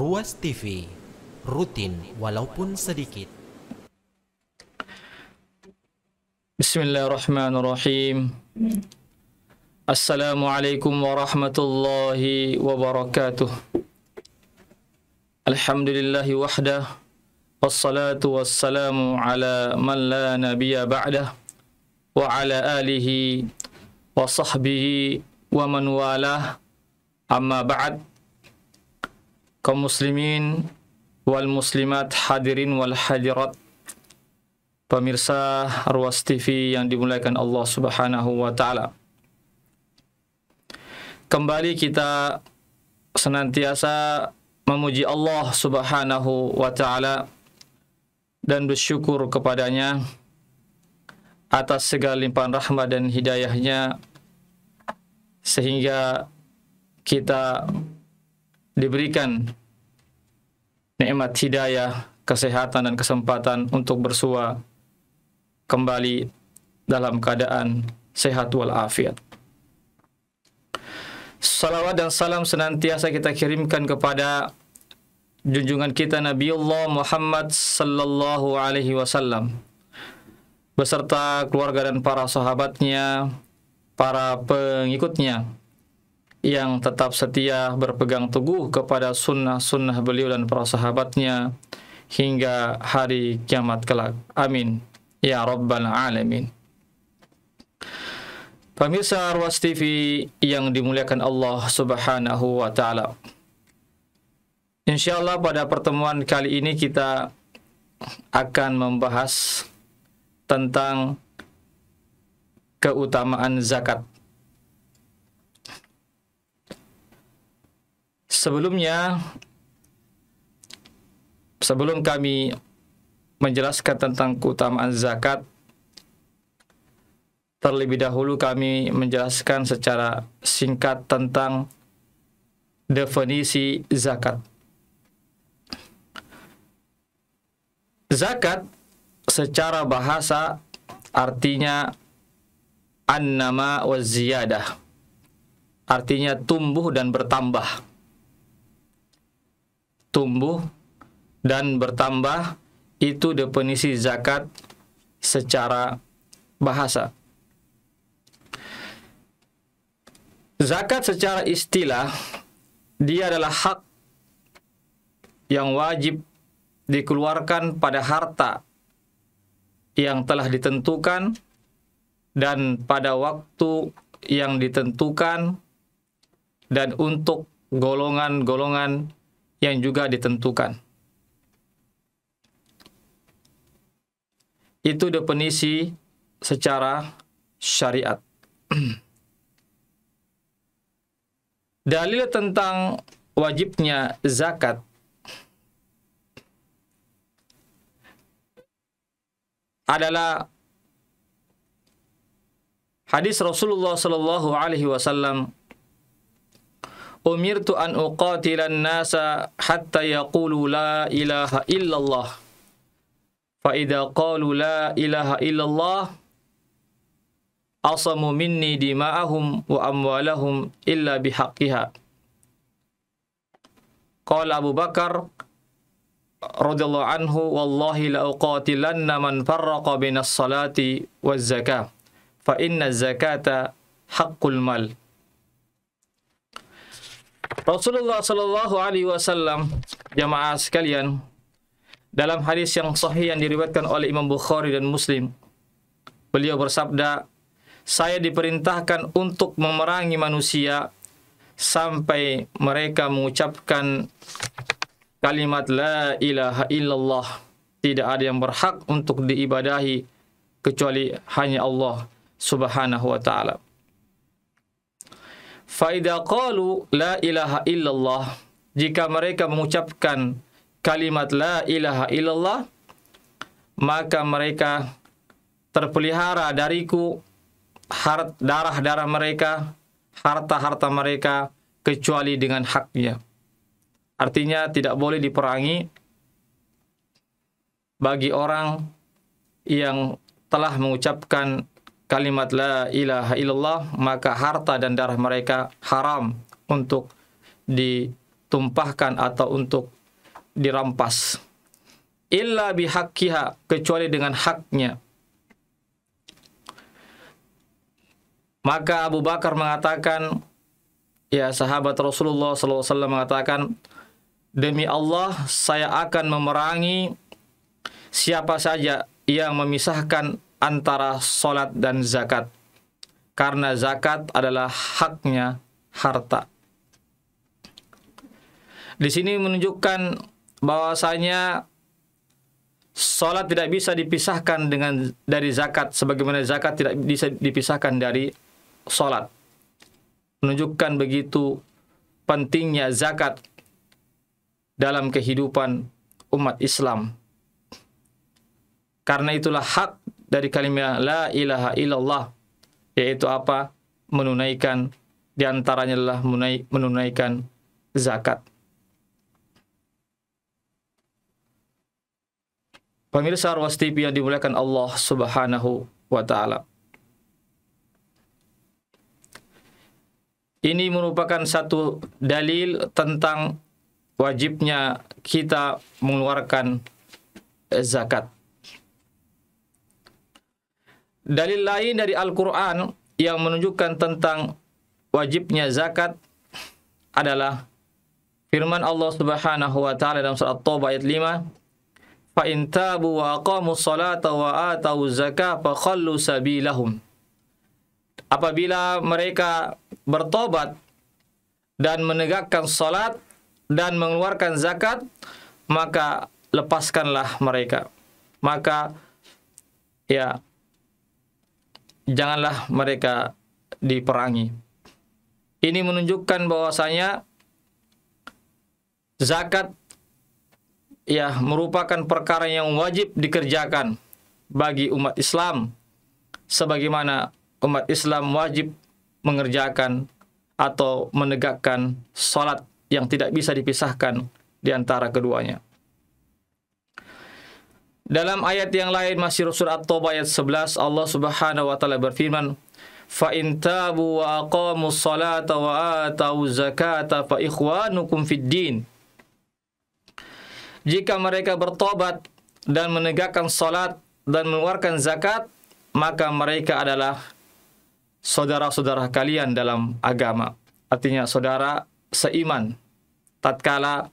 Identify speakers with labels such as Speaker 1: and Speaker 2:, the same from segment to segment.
Speaker 1: Ruas TV, rutin walaupun sedikit.
Speaker 2: Bismillahirrahmanirrahim. Assalamualaikum warahmatullahi wabarakatuh. Alhamdulillahi wahdah, wassalatu wassalamu ala man la nabiyya ba'dah, wa ala alihi wa sahbihi wa man walah, amma ba'd. Kaum muslimin wal muslimat, hadirin wal hadirat, pemirsa Ruas TV yang dimuliakan Allah Subhanahu wa taala. Kembali kita senantiasa memuji Allah Subhanahu wa taala dan bersyukur kepadanya atas segala limpahan rahmat dan hidayahnya, sehingga kita diberikan nikmat hidayah, kesehatan dan kesempatan untuk bersua kembali dalam keadaan sehat walafiat. Salawat dan salam senantiasa kita kirimkan kepada junjungan kita Nabiullah Muhammad sallallahu alaihi wasallam beserta keluarga dan para sahabatnya, para pengikutnya yang tetap setia berpegang teguh kepada sunnah-sunnah beliau dan para sahabatnya hingga hari kiamat kelak. Amin ya rabbal alamin. Pemirsa Ruas TV yang dimuliakan Allah Subhanahu wa taala, insyaallah pada pertemuan kali ini kita akan membahas tentang keutamaan zakat. Sebelum kami menjelaskan tentang keutamaan zakat, terlebih dahulu kami menjelaskan secara singkat tentang definisi zakat. Zakat secara bahasa artinya an-nama wa ziyadah, artinya tumbuh dan bertambah. Tumbuh dan bertambah, itu definisi zakat secara bahasa. Zakat secara istilah, dia adalah hak yang wajib dikeluarkan pada harta yang telah ditentukan dan pada waktu yang ditentukan dan untuk golongan-golongan yang juga ditentukan. Itu definisi secara syariat. Dalil tentang wajibnya zakat adalah hadis Rasulullah sallallahu alaihi wasallam, "Umirtu an uqatilan nasa hatta yaqulu la ilaha illallah. Fa idza qalu la ilaha illallah asamu minni dima'ahum wa amwalahum illa bihaqqiha." Qala Abu Bakar radhiyallahu anhu, "Wallahi la uqatilanna man farraqa bainas salati waz zakah, fa inna zakata haqqul mal." Rasulullah sallallahu alaihi wasallam, jamaah sekalian, dalam hadis yang sahih yang diriwayatkan oleh Imam Bukhari dan Muslim, beliau bersabda, "Saya diperintahkan untuk memerangi manusia sampai mereka mengucapkan kalimat la ilaha illallah, tidak ada yang berhak untuk diibadahi kecuali hanya Allah Subhanahu wa taala. Fa idza qalu la ilaha illallah, jika mereka mengucapkan kalimat la ilaha illallah, maka mereka terpelihara dariku darah-darah mereka, harta-harta mereka, kecuali dengan haknya. Artinya tidak boleh diperangi bagi orang yang telah mengucapkan kalimat la ilaha illallah, maka harta dan darah mereka haram untuk ditumpahkan atau untuk dirampas. Illa bihaqqiha, kecuali dengan haknya. Maka Abu Bakar mengatakan, ya sahabat Rasulullah SAW mengatakan, demi Allah saya akan memerangi siapa saja yang memisahkan antara solat dan zakat, karena zakat adalah haknya harta. Di sini menunjukkan bahwasanya solat tidak bisa dipisahkan dari zakat, sebagaimana zakat tidak bisa dipisahkan dari solat. Menunjukkan begitu pentingnya zakat dalam kehidupan umat Islam. Karena itulah hak dari kalimat la ilaha illallah, yaitu apa? Menunaikan, diantaranya adalah menunaikan zakat. Pemirsa Ruas TV yang dimuliakan Allah Subhanahu wa Ta'ala, ini merupakan satu dalil tentang wajibnya kita mengeluarkan zakat. Dalil lain dari Al-Quran yang menunjukkan tentang wajibnya zakat adalah firman Allah Subhanahu wa Ta'ala dalam surat At-Taubah ayat 5, fa in tabu wa aqamus salata wa atau zakah fa khallu sabilahum. Apabila mereka bertobat dan menegakkan salat dan mengeluarkan zakat, maka lepaskanlah mereka. Maka ya janganlah mereka diperangi. Ini menunjukkan bahwasanya zakat ya merupakan perkara yang wajib dikerjakan bagi umat Islam, sebagaimana umat Islam wajib mengerjakan atau menegakkan salat yang tidak bisa dipisahkan di antara keduanya. Dalam ayat yang lain masih surat At-Taubah ayat 11, Allah Subhanahu wa Ta'ala berfirman, fa in tabu wa aqamus salata wa atau zakata fa ikhwanukum fid din. Jika mereka bertobat dan menegakkan salat dan mengeluarkan zakat, maka mereka adalah saudara-saudara kalian dalam agama. Artinya saudara seiman. Tatkala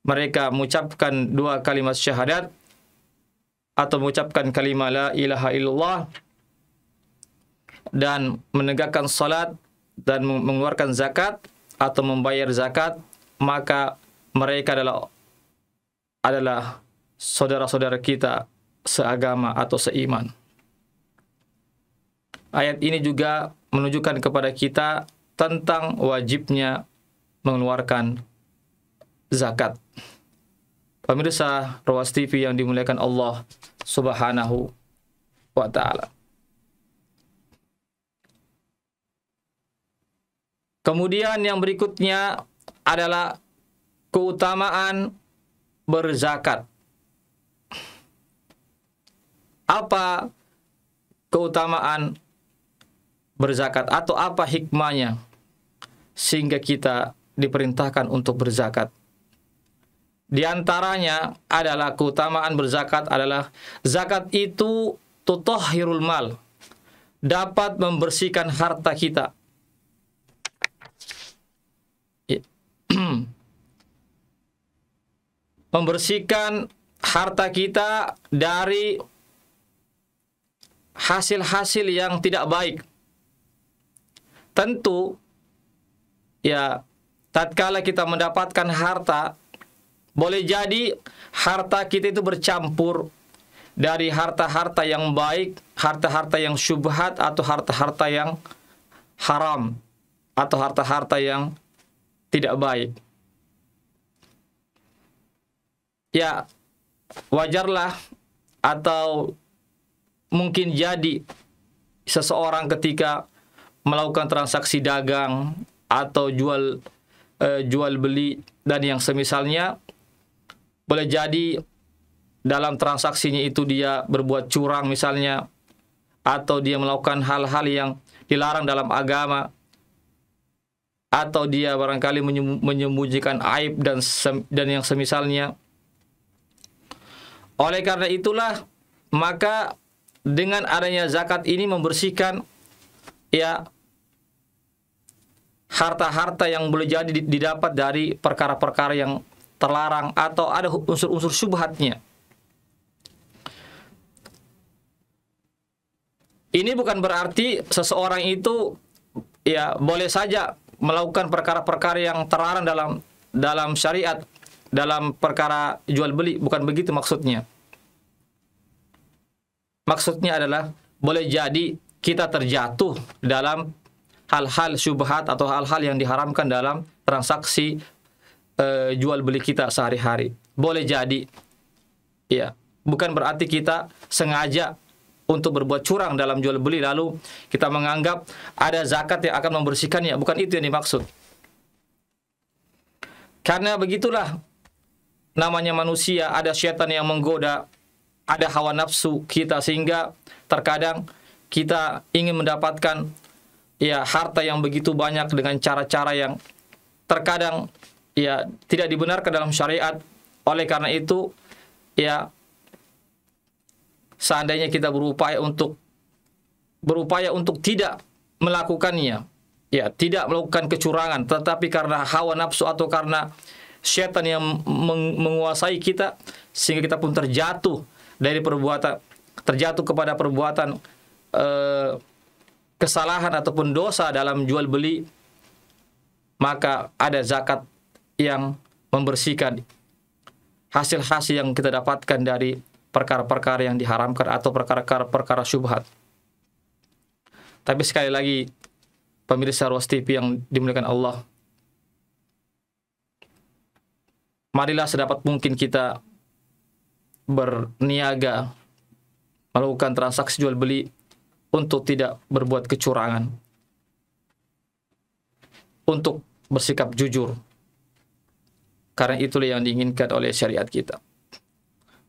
Speaker 2: mereka mengucapkan dua kalimat syahadat atau mengucapkan kalimat la ilaha illallah dan menegakkan salat dan mengeluarkan zakat atau membayar zakat, maka mereka adalah saudara-saudara kita seagama atau seiman. Ayat ini juga menunjukkan kepada kita tentang wajibnya mengeluarkan zakat. Pemirsa Ruas TV yang dimuliakan Allah Subhanahu wa Ta'ala. Kemudian yang berikutnya adalah keutamaan berzakat. Apa keutamaan berzakat atau apa hikmahnya sehingga kita diperintahkan untuk berzakat? Di antaranya adalah keutamaan berzakat adalah zakat itu tutahhirul mal, dapat membersihkan harta kita. Membersihkan harta kita dari hasil-hasil yang tidak baik. Tentu ya tatkala kita mendapatkan harta, boleh jadi harta kita itu bercampur dari harta-harta yang baik, harta-harta yang syubhat, atau harta-harta yang haram, atau harta-harta yang tidak baik. Ya, wajarlah atau mungkin jadi seseorang ketika melakukan transaksi dagang atau jual beli dan yang semisalnya, boleh jadi dalam transaksinya itu dia berbuat curang misalnya, atau dia melakukan hal-hal yang dilarang dalam agama. atau dia barangkali menyembunyikan aib dan yang semisalnya. Oleh karena itulah, maka dengan adanya zakat ini membersihkan ya harta-harta yang boleh jadi didapat dari perkara-perkara yang terlarang atau ada unsur-unsur syubhatnya. Ini bukan berarti seseorang itu ya boleh saja melakukan perkara-perkara yang terlarang dalam syariat, dalam perkara jual beli, bukan begitu maksudnya. Maksudnya adalah boleh jadi kita terjatuh dalam hal-hal syubhat atau hal-hal yang diharamkan dalam transaksi jual beli kita sehari-hari. Boleh jadi, ya, bukan berarti kita sengaja untuk berbuat curang dalam jual beli lalu kita menganggap ada zakat yang akan membersihkannya. Bukan itu yang dimaksud. Karena begitulah namanya manusia, ada syaitan yang menggoda, ada hawa nafsu kita, sehingga terkadang kita ingin mendapatkan ya harta yang begitu banyak dengan cara-cara yang terkadang ya tidak dibenarkan dalam syariat. Oleh karena itu ya seandainya kita berupaya untuk tidak melakukannya, ya tidak melakukan kecurangan, tetapi karena hawa nafsu atau karena syaitan yang menguasai kita, sehingga kita pun terjatuh kepada perbuatan kesalahan ataupun dosa dalam jual beli, maka ada zakat yang membersihkan hasil-hasil yang kita dapatkan dari perkara-perkara yang diharamkan atau perkara-perkara syubhat. Tapi sekali lagi, pemirsa Ruas TV yang dimuliakan Allah, marilah sedapat mungkin kita berniaga, melakukan transaksi jual beli untuk tidak berbuat kecurangan, untuk bersikap jujur, karena itulah yang diinginkan oleh syariat kita.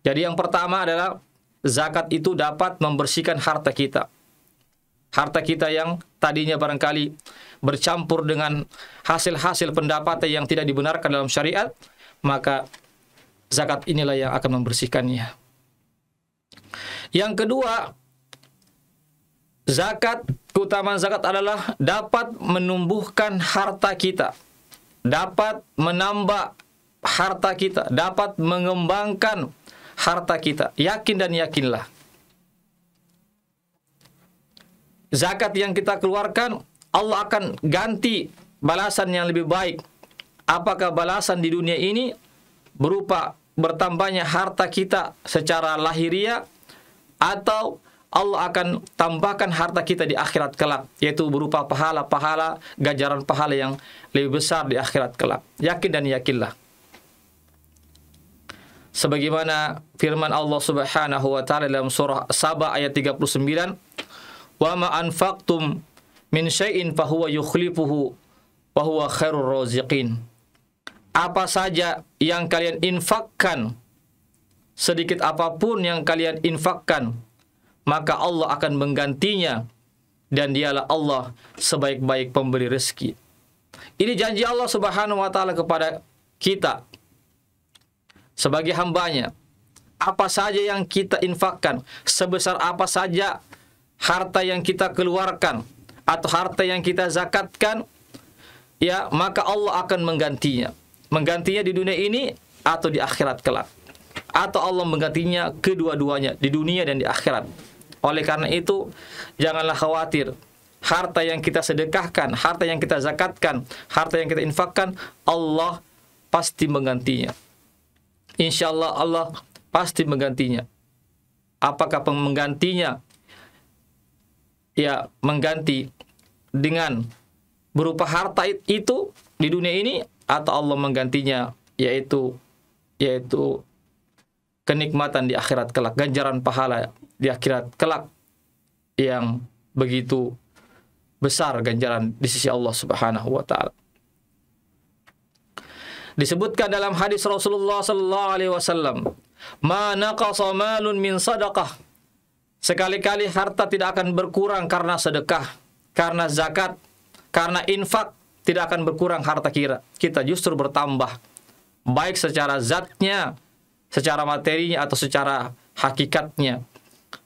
Speaker 2: Jadi yang pertama adalah zakat itu dapat membersihkan harta kita. Harta kita yang tadinya barangkali bercampur dengan hasil-hasil pendapatan yang tidak dibenarkan dalam syariat, maka zakat inilah yang akan membersihkannya. Yang kedua, keutamaan zakat adalah dapat menumbuhkan harta kita, dapat menambah harta kita, dapat mengembangkan harta kita. Yakin dan yakinlah, zakat yang kita keluarkan, Allah akan ganti balasan yang lebih baik. Apakah balasan di dunia ini berupa bertambahnya harta kita secara lahiriah, atau Allah akan tambahkan harta kita di akhirat kelak, yaitu berupa pahala-pahala, ganjaran pahala yang lebih besar di akhirat kelak. Yakin dan yakinlah. Sebagaimana firman Allah Subhanahu wa taala dalam surah Saba ayat 39, "Wa ma anfaqtum min syai'in fahuwa yukhlifuhu wa huwa khairur raziqin." Apa saja yang kalian infakkan, sedikit apapun yang kalian infakkan, maka Allah akan menggantinya, dan dialah Allah sebaik-baik pemberi rezeki. Ini janji Allah Subhanahu wa taala kepada kita sebagai hambanya. Apa saja yang kita infakkan, sebesar apa saja harta yang kita keluarkan atau harta yang kita zakatkan, ya, maka Allah akan menggantinya. Menggantinya di dunia ini atau di akhirat kelak. Atau Allah menggantinya kedua-duanya, di dunia dan di akhirat. Oleh karena itu, janganlah khawatir. Harta yang kita sedekahkan, harta yang kita zakatkan, harta yang kita infakkan, Allah pasti menggantinya. Insya Allah Allah pasti menggantinya. Apakah menggantinya? Ya, mengganti dengan berupa harta itu di dunia ini, atau Allah menggantinya yaitu kenikmatan di akhirat kelak, ganjaran pahala di akhirat kelak yang begitu besar ganjaran di sisi Allah Subhanahu wa taala. Disebutkan dalam hadis Rasulullah sallallahu alaihi wasallam, "Ma naqasa malun min sadaqah." Sekali-kali harta tidak akan berkurang karena sedekah, karena zakat, karena infak, tidak akan berkurang harta kita, justru bertambah, baik secara zatnya, secara materinya, atau secara hakikatnya,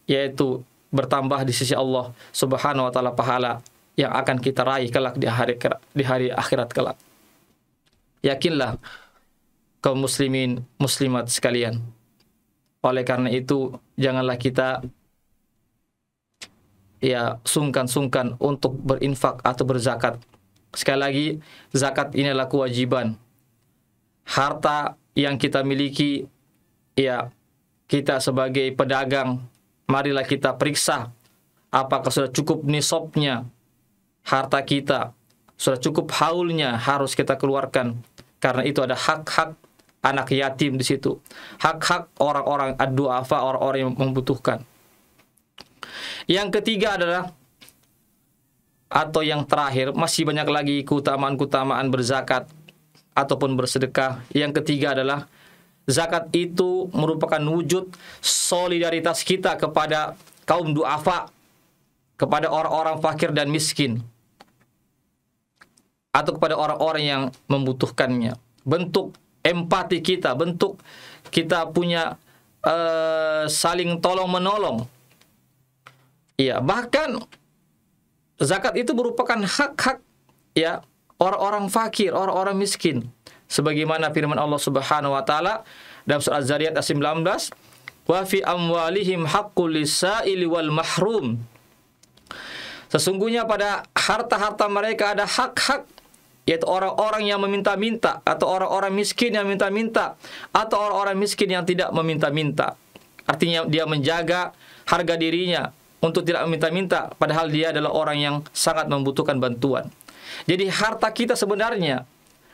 Speaker 2: yaitu bertambah di sisi Allah Subhanahu wa taala pahala yang akan kita raih kelak di hari akhirat kelak. Yakinlah kaum muslimin muslimat sekalian. Oleh karena itu, janganlah kita sungkan-sungkan untuk berinfak atau berzakat. Sekali lagi, zakat ini adalah kewajiban. Harta yang kita miliki, kita sebagai pedagang, marilah kita periksa apakah sudah cukup nisabnya harta kita, sudah cukup haulnya, harus kita keluarkan. Karena itu ada hak-hak anak yatim di situ, hak-hak orang-orang ad-du'afa, orang-orang yang membutuhkan. Yang ketiga adalah, atau yang terakhir, masih banyak lagi keutamaan-keutamaan berzakat ataupun bersedekah. Yang ketiga adalah, zakat itu merupakan wujud solidaritas kita kepada kaum du'afa, kepada orang-orang fakir dan miskin, atau kepada orang-orang yang membutuhkannya. Bentuk empati kita, bentuk kita punya saling tolong-menolong. Bahkan zakat itu merupakan hak-hak orang-orang fakir, orang-orang miskin. Sebagaimana firman Allah Subhanahu wa taala dalam surah Az-Zariyat ayat 19, "Wa fi amwalihim haqqul lis-sa'ili wal mahrum." Sesungguhnya pada harta-harta mereka ada hak-hak, yaitu orang-orang yang meminta-minta, atau orang-orang miskin yang minta-minta, atau orang-orang miskin yang tidak meminta-minta. Artinya dia menjaga harga dirinya untuk tidak meminta-minta, padahal dia adalah orang yang sangat membutuhkan bantuan. Jadi harta kita sebenarnya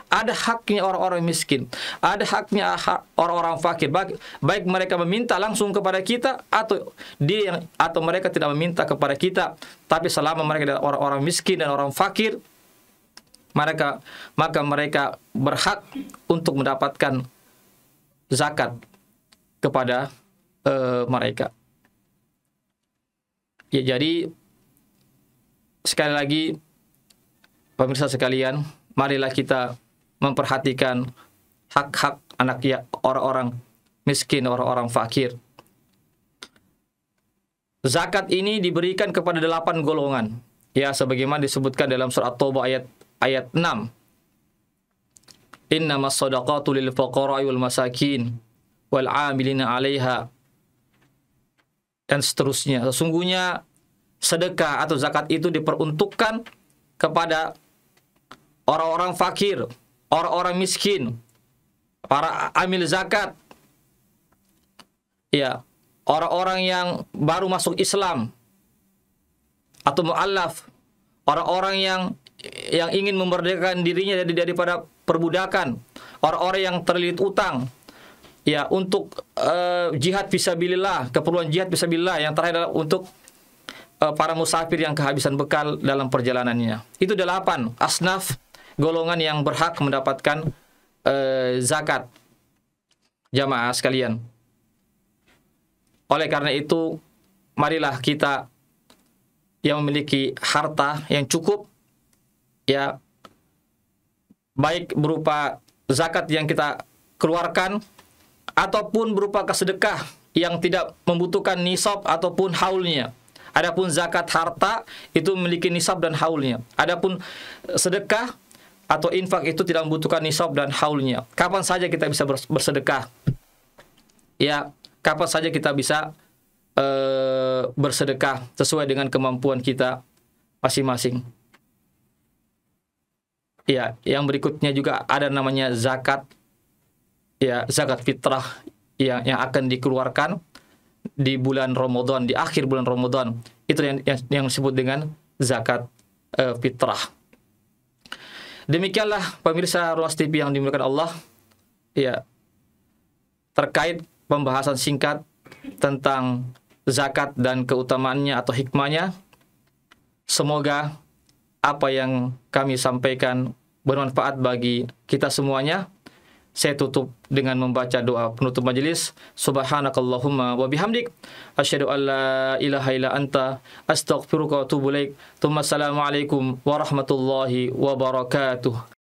Speaker 2: ada haknya orang-orang miskin, ada haknya orang-orang fakir, baik mereka meminta langsung kepada kita, atau mereka tidak meminta kepada kita, tapi selama mereka adalah orang-orang miskin dan orang fakir, maka mereka berhak untuk mendapatkan zakat kepada mereka. Jadi sekali lagi, pemirsa sekalian, marilah kita memperhatikan hak-hak orang-orang miskin, orang-orang fakir. Zakat ini diberikan kepada 8 golongan, sebagaimana disebutkan dalam surah At-Taubah ayat 6. Innamas shadaqatu lil fuqara'i wal masakin wal 'amilina 'alaiha, dan seterusnya. Sesungguhnya sedekah atau zakat itu diperuntukkan kepada orang-orang fakir, orang-orang miskin, para amil zakat, orang-orang yang baru masuk Islam atau mu'allaf, orang-orang yang ingin memerdekakan dirinya daripada perbudakan, orang-orang yang terlilit utang, untuk jihad fisabilillah, keperluan jihad fisabilillah. Yang terakhir adalah untuk para musafir yang kehabisan bekal dalam perjalanannya. Itu 8 asnaf golongan yang berhak mendapatkan zakat, jamaah sekalian. Oleh karena itu, marilah kita yang memiliki harta yang cukup, baik berupa zakat yang kita keluarkan, ataupun berupa kesedekah yang tidak membutuhkan nisab ataupun haulnya. Adapun zakat harta itu memiliki nisab dan haulnya. Adapun sedekah atau infak itu tidak membutuhkan nisab dan haulnya. Kapan saja kita bisa bersedekah? Kapan saja kita bisa bersedekah sesuai dengan kemampuan kita masing-masing. Yang berikutnya juga ada namanya zakat. Zakat fitrah yang akan dikeluarkan di bulan Ramadan, di akhir bulan Ramadan. Itu yang disebut dengan zakat fitrah. Demikianlah pemirsa Ruas TV yang dimuliakan Allah, terkait pembahasan singkat tentang zakat dan keutamaannya atau hikmahnya. Semoga apa yang kami sampaikan bermanfaat bagi kita semuanya, saya tutup dengan membaca doa penutup majelis. Subhanakallahumma wa bihamdik asyhadu an la ilaha illa anta astaghfiruka wa atubu ilaik. Assalamualaikum warahmatullahi wabarakatuh.